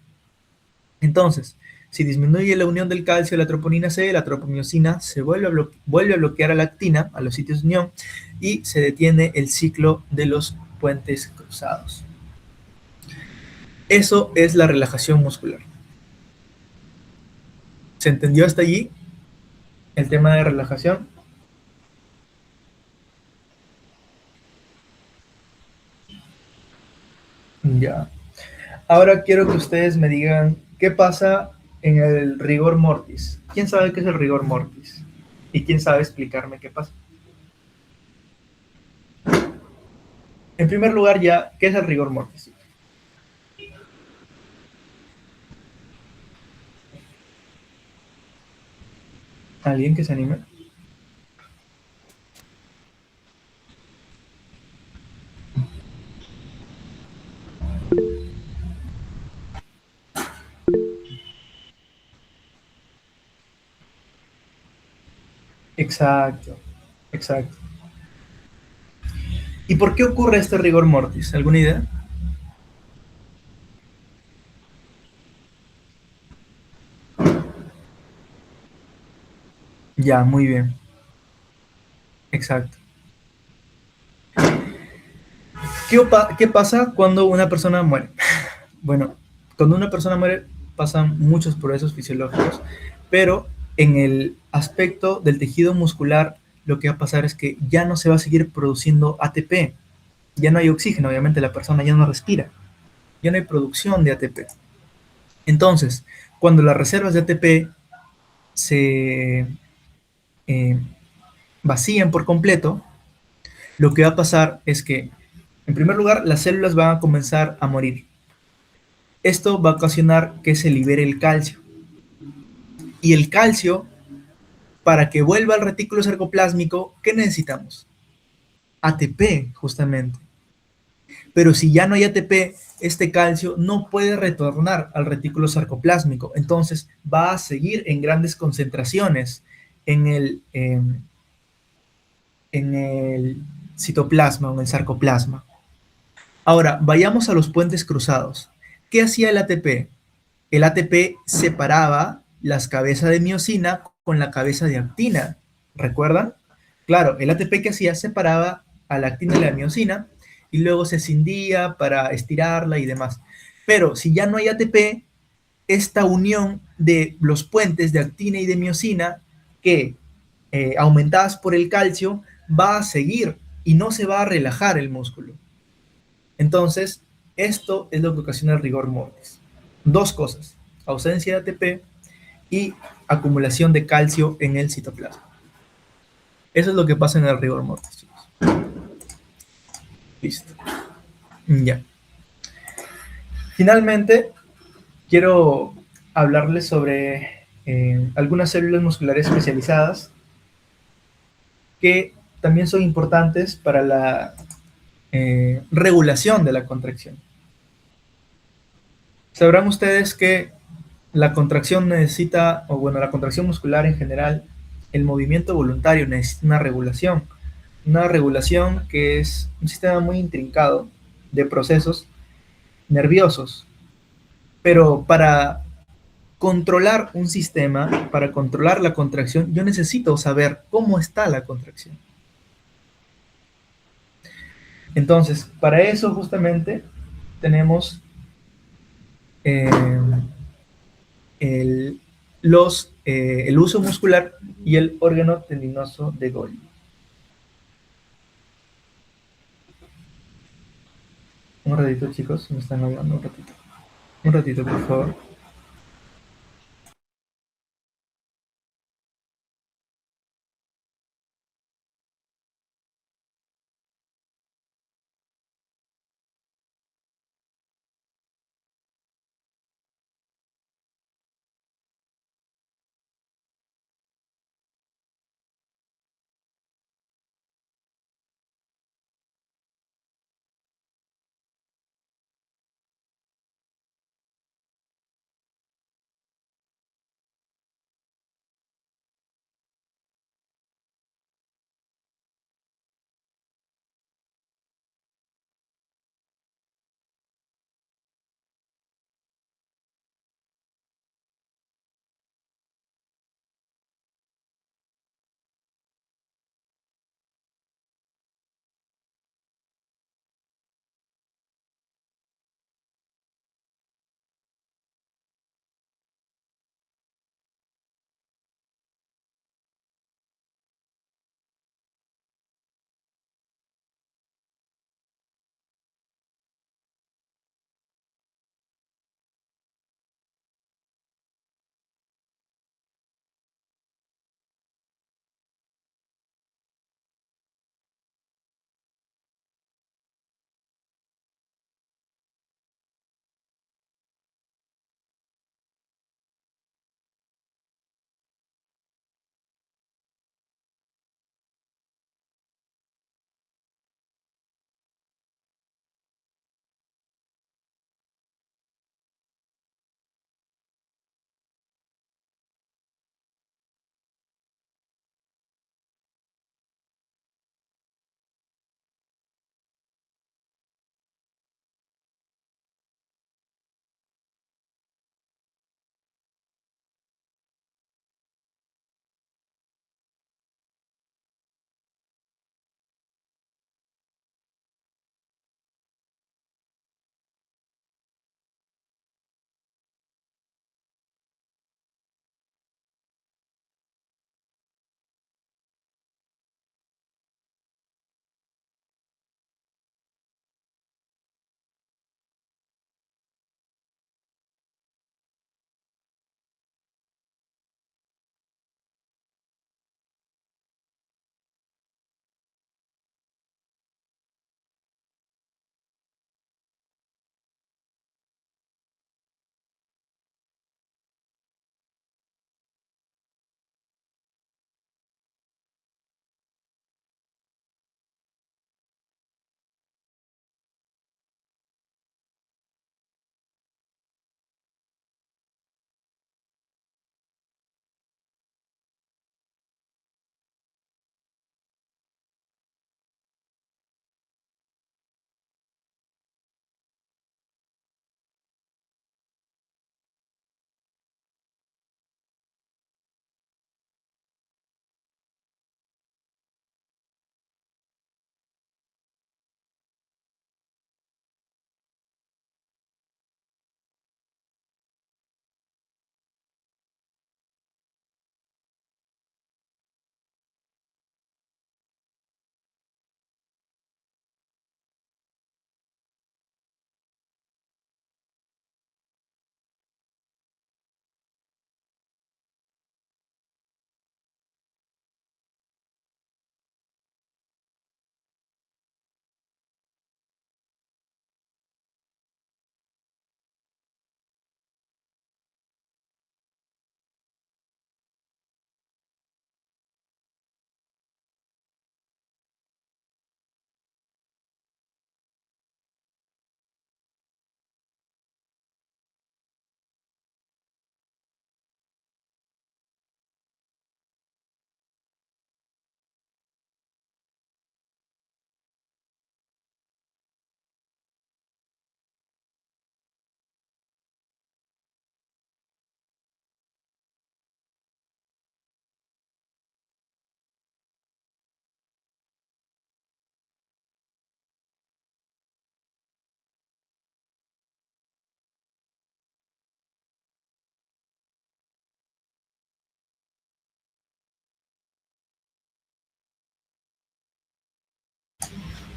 Entonces, si disminuye la unión del calcio a la troponina C, la tropomiosina se vuelve a bloquear a la actina, a los sitios de unión, y se detiene el ciclo de los puentes cruzados. Eso es la relajación muscular. ¿Se entendió hasta allí el tema de relajación? Ya. Ahora quiero que ustedes me digan qué pasa en el rigor mortis. ¿Quién sabe qué es el rigor mortis? ¿Y quién sabe explicarme qué pasa? En primer lugar, ya, ¿qué es el rigor mortis? ¿Alguien que se anime? Exacto, exacto. ¿Y por qué ocurre este rigor mortis? ¿Alguna idea? Ya, muy bien. Exacto. ¿Qué pasa cuando una persona muere? Bueno, cuando una persona muere pasan muchos procesos fisiológicos, pero en el aspecto del tejido muscular lo que va a pasar es que ya no se va a seguir produciendo ATP, ya no hay oxígeno, obviamente la persona ya no respira, ya no hay producción de ATP. Entonces, cuando las reservas de ATP se vacían por completo, lo que va a pasar es que, en primer lugar, las células van a comenzar a morir. Esto va a ocasionar que se libere el calcio. Y el calcio, para que vuelva al retículo sarcoplásmico, ¿qué necesitamos? ATP, justamente. Pero si ya no hay ATP, este calcio no puede retornar al retículo sarcoplásmico. Entonces va a seguir en grandes concentraciones en el citoplasma o en el sarcoplasma. Ahora, vayamos a los puentes cruzados. ¿Qué hacía el ATP? El ATP separaba las cabezas de miosina con la cabeza de actina. ¿Recuerdan? Claro, el ATP que hacía separaba a la actina y la miosina y luego se escindía para estirarla y demás. Pero si ya no hay ATP, esta unión de los puentes de actina y de miosina que aumentadas por el calcio va a seguir y no se va a relajar el músculo. Entonces, Esto es lo que ocasiona el rigor mortis. Dos cosas, ausencia de ATP y acumulación de calcio en el citoplasma. Eso es lo que pasa en el rigor mortis, chicos. Listo. Ya. Finalmente, quiero hablarles sobre algunas células musculares especializadas que también son importantes para la regulación de la contracción. Sabrán ustedes que la contracción necesita, o bueno, la contracción muscular en general, el movimiento voluntario necesita una regulación que es un sistema muy intrincado de procesos nerviosos, pero para controlar un sistema, para controlar la contracción, yo necesito saber cómo está la contracción. Entonces, para eso justamente tenemos eh, el, el uso muscular y el órgano tendinoso de Golgi. Un ratito, chicos, me están hablando un ratito. Un ratito, por favor.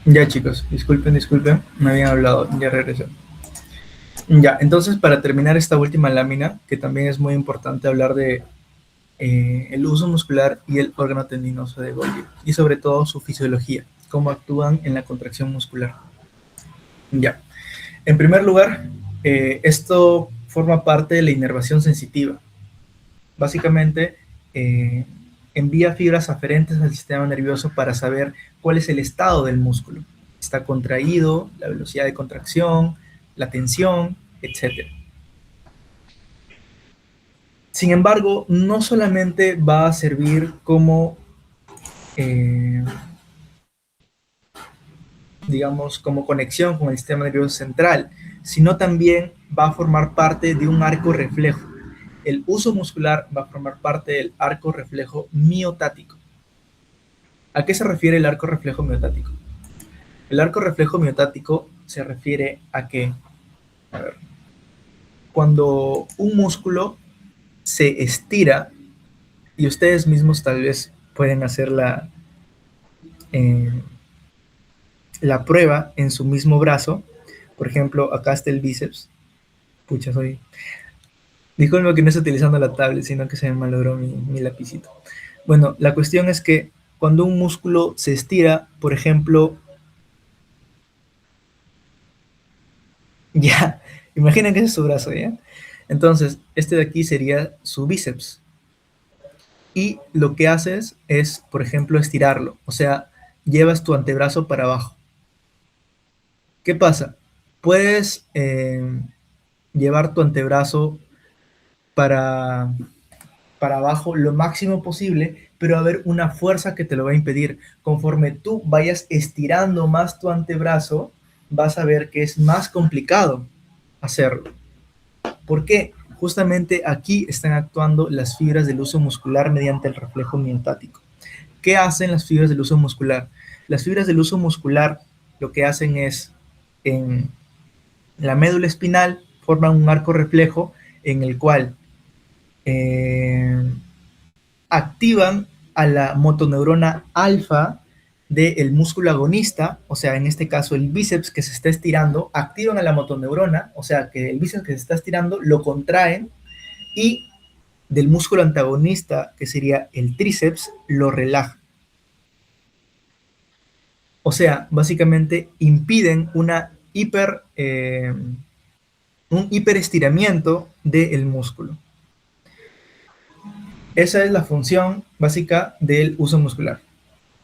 Ya chicos, disculpen, me habían hablado, ya regresé. Ya, entonces para terminar esta última lámina, que también es muy importante hablar de el uso muscular y el órgano tendinoso de Golgi, y sobre todo su fisiología, cómo actúan en la contracción muscular. Ya, en primer lugar, esto forma parte de la inervación sensitiva. Básicamente, envía fibras aferentes al sistema nervioso para saber cuál es el estado del músculo. Está contraído, la velocidad de contracción, la tensión, etc. Sin embargo, no solamente va a servir como, eh, digamos, como conexión con el sistema nervioso central, sino también va a formar parte de un arco reflejo. El uso muscular va a formar parte del arco reflejo miotático. ¿A qué se refiere el arco reflejo miotático? El arco reflejo miotático se refiere a que, a ver, cuando un músculo se estira, y ustedes mismos tal vez pueden hacer eh, la prueba en su mismo brazo. Por ejemplo, acá está el bíceps. Pucha, soy... Disculpe que no estoy utilizando la tablet, sino que se me malogró mi lapicito. Bueno, la cuestión es que cuando un músculo se estira, por ejemplo, ya, imaginen que ese es su brazo, ¿ya? Entonces, este de aquí sería su bíceps. Y lo que haces es, por ejemplo, estirarlo. O sea, llevas tu antebrazo para abajo. ¿Qué pasa? Puedes llevar tu antebrazo para, para abajo lo máximo posible, pero va a haber una fuerza que te lo va a impedir. Conforme tú vayas estirando más tu antebrazo, vas a ver que es más complicado hacerlo. ¿Por qué? Justamente aquí están actuando las fibras del uso muscular mediante el reflejo miotático. ¿Qué hacen las fibras del uso muscular? Las fibras del uso muscular lo que hacen es, en la médula espinal, forman un arco reflejo en el cual activan a la motoneurona alfa del músculo agonista, o sea, en este caso el bíceps que se está estirando, activan a la motoneurona, o sea, que el bíceps que se está estirando lo contraen, y del músculo antagonista, que sería el tríceps, lo relaja. O sea, básicamente impiden un hiperestiramiento del músculo. Esa es la función básica del uso muscular.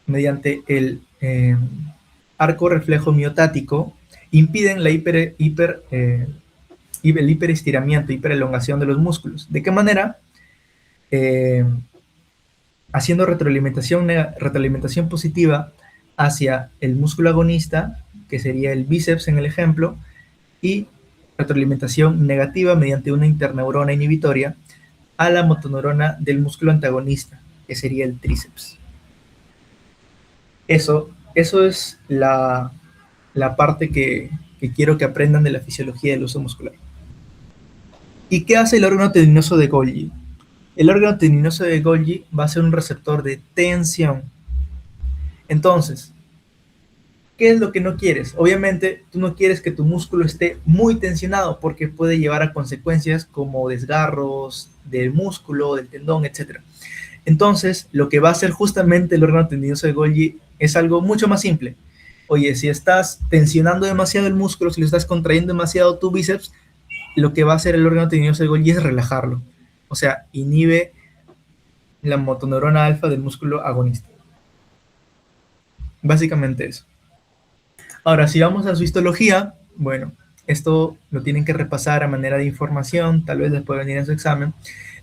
Mediante el arco reflejo miotático, impiden el hiperestiramiento, hiperelongación de los músculos. ¿De qué manera? Haciendo retroalimentación positiva hacia el músculo agonista, que sería el bíceps en el ejemplo, y retroalimentación negativa mediante una interneurona inhibitoria a la motoneurona del músculo antagonista, que sería el tríceps. Eso es la parte que quiero que aprendan de la fisiología del uso muscular. ¿Y qué hace el órgano tendinoso de Golgi? El órgano tendinoso de Golgi va a ser un receptor de tensión. Entonces, ¿qué es lo que no quieres? Obviamente, tú no quieres que tu músculo esté muy tensionado porque puede llevar a consecuencias como desgarros del músculo, del tendón, etc. Entonces, lo que va a hacer justamente el órgano tendinoso de Golgi es algo mucho más simple. Oye, si estás tensionando demasiado el músculo, si lo estás contrayendo demasiado tu bíceps, lo que va a hacer el órgano tendinoso de Golgi es relajarlo. O sea, inhibe la motoneurona alfa del músculo agonista. Básicamente eso. Ahora, si vamos a su histología, bueno, esto lo tienen que repasar a manera de información, tal vez después de venir en su examen.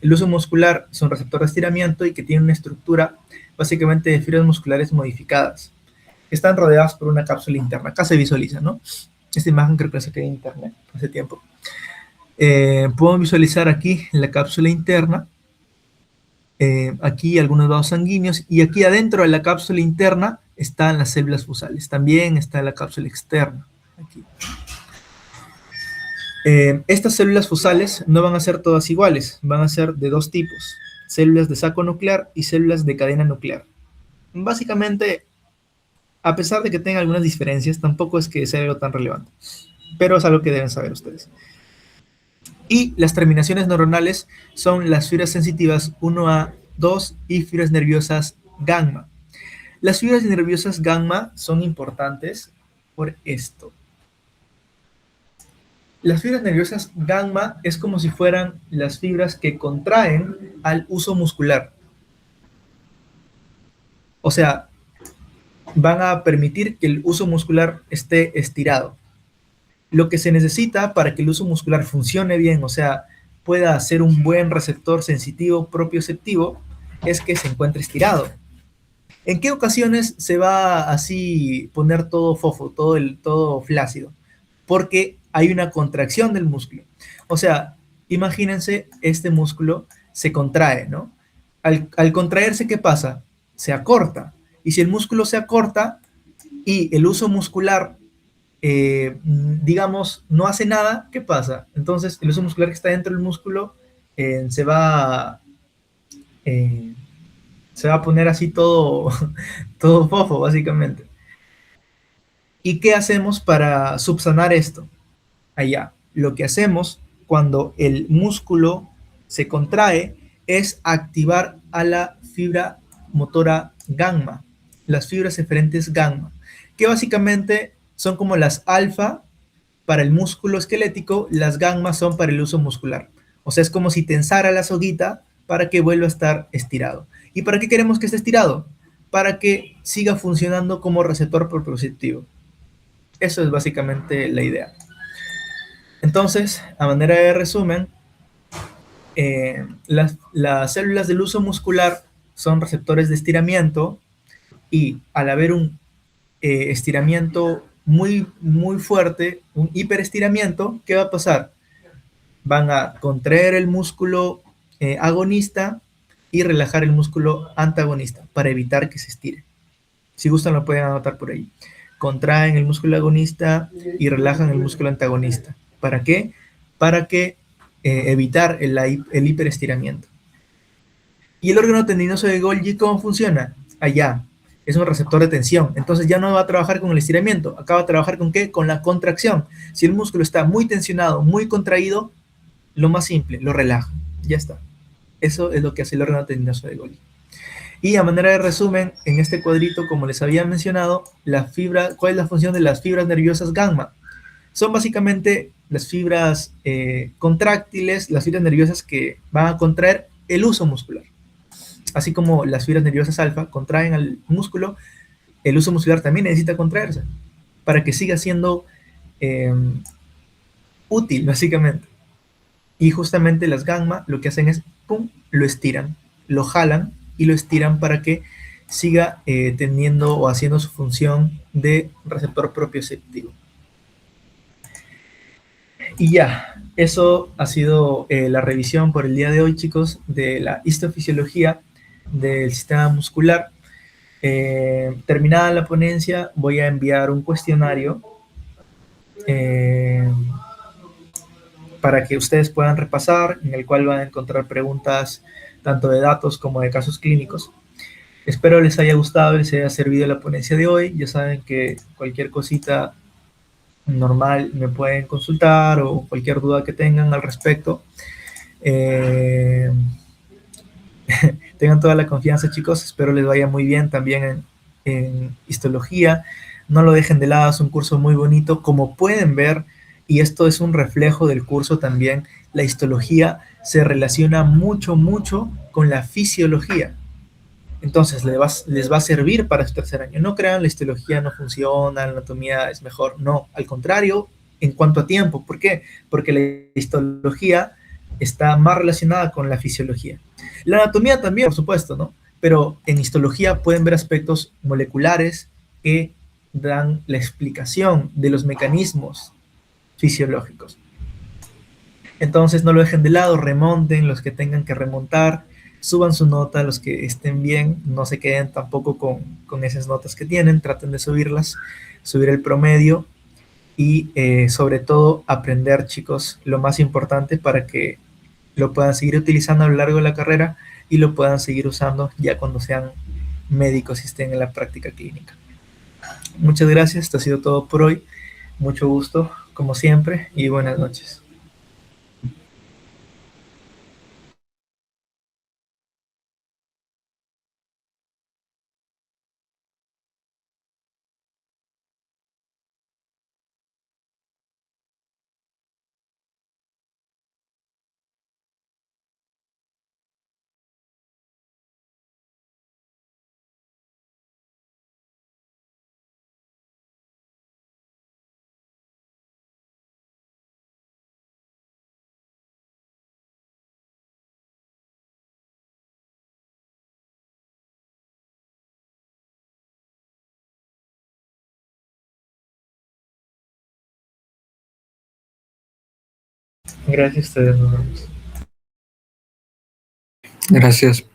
El uso muscular es un receptor de estiramiento y que tiene una estructura básicamente de fibras musculares modificadas. Están rodeadas por una cápsula interna. Acá se visualiza, ¿no? Esta imagen creo que la saqué de internet hace tiempo. Podemos visualizar aquí la cápsula interna, aquí algunos vasos sanguíneos, y aquí adentro de la cápsula interna están las células fusales. También está la cápsula externa. Aquí. Estas células fusales no van a ser todas iguales, van a ser de dos tipos: células de saco nuclear y células de cadena nuclear. Básicamente, A pesar de que tenga algunas diferencias, tampoco es que sea algo tan relevante, pero es algo que deben saber ustedes. Y las terminaciones neuronales son las fibras sensitivas 1A, 2 y fibras nerviosas gamma. Las fibras nerviosas gamma son importantes por esto. Las fibras nerviosas gamma es como si fueran las fibras que contraen al uso muscular. O sea, van a permitir que el uso muscular esté estirado. Lo que se necesita para que el uso muscular funcione bien, o sea, pueda ser un buen receptor sensitivo propioceptivo, es que se encuentre estirado. ¿En qué ocasiones se va así poner todo fofo, todo flácido? Porque hay una contracción del músculo. O sea, imagínense, este músculo se contrae, ¿no? Al contraerse, ¿qué pasa? Se acorta. Y si el músculo se acorta y el uso muscular, digamos, no hace nada, ¿qué pasa? Entonces, el uso muscular que está dentro del músculo se va... Eh, se va a poner así todo, todo fofo, básicamente. ¿Y qué hacemos para subsanar esto? Allá, lo que hacemos cuando el músculo se contrae es activar a la fibra motora gamma, las fibras eferentes gamma, que básicamente son como las alfa para el músculo esquelético, las gamma son para el uso muscular. O sea, es como si tensara la soguita para que vuelva a estar estirado. ¿Y para qué queremos que esté estirado? Para que siga funcionando como receptor proprioceptivo. Eso es básicamente la idea. Entonces, a manera de resumen, las células del uso muscular son receptores de estiramiento y al haber un estiramiento muy fuerte, un hiperestiramiento, ¿qué va a pasar? Van a contraer el músculo agonista y relajar el músculo antagonista para evitar que se estire. Si gustan lo pueden anotar por ahí. Contraen el músculo agonista y relajan el músculo antagonista. ¿Para qué? Para que evitar el hiperestiramiento. ¿Y el órgano tendinoso de Golgi cómo funciona? Allá. Es un receptor de tensión. Entonces ya no va a trabajar con el estiramiento. Acá va a trabajar con ¿qué? Con la contracción. Si el músculo está muy tensionado, muy contraído, lo más simple, lo relaja. Ya está. Eso es lo que hace el órgano tendinoso de Golgi. Y a manera de resumen, en este cuadrito, como les había mencionado, ¿cuál es la función de las fibras nerviosas gamma? Son básicamente las fibras contráctiles, las fibras nerviosas que van a contraer el uso muscular. Así como las fibras nerviosas alfa contraen al músculo, el uso muscular también necesita contraerse para que siga siendo útil, básicamente. Y justamente las gamma lo que hacen es, pum, lo estiran, lo jalan y lo estiran para que siga teniendo o haciendo su función de receptor propioceptivo. Y ya, eso ha sido la revisión por el día de hoy, chicos, de la histofisiología del sistema muscular. Terminada la ponencia, voy a enviar un cuestionario para que ustedes puedan repasar, en el cual van a encontrar preguntas tanto de datos como de casos clínicos. Espero les haya gustado, les haya servido la ponencia de hoy. Ya saben que cualquier cosita normal me pueden consultar o cualquier duda que tengan al respecto. Tengan toda la confianza, chicos. Espero les vaya muy bien también en histología. No lo dejen de lado, es un curso muy bonito. Como pueden ver, y esto es un reflejo del curso también, la histología se relaciona mucho con la fisiología. Entonces les va a servir para su tercer año. No crean, la histología no funciona, la anatomía es mejor. No, al contrario, en cuanto a tiempo. ¿Por qué? Porque la histología está más relacionada con la fisiología. La anatomía también, por supuesto, ¿no? Pero en histología pueden ver aspectos moleculares que dan la explicación de los mecanismos fisiológicos. Entonces no lo dejen de lado, remonten los que tengan que remontar, suban su nota, los que estén bien, no se queden tampoco con esas notas que tienen, traten de subirlas, subir el promedio y sobre todo aprender, chicos, lo más importante para que lo puedan seguir utilizando a lo largo de la carrera y lo puedan seguir usando ya cuando sean médicos y estén en la práctica clínica. Muchas gracias, esto ha sido todo por hoy. Mucho gusto, como siempre, y buenas noches. Gracias a ustedes, nos vemos. Gracias.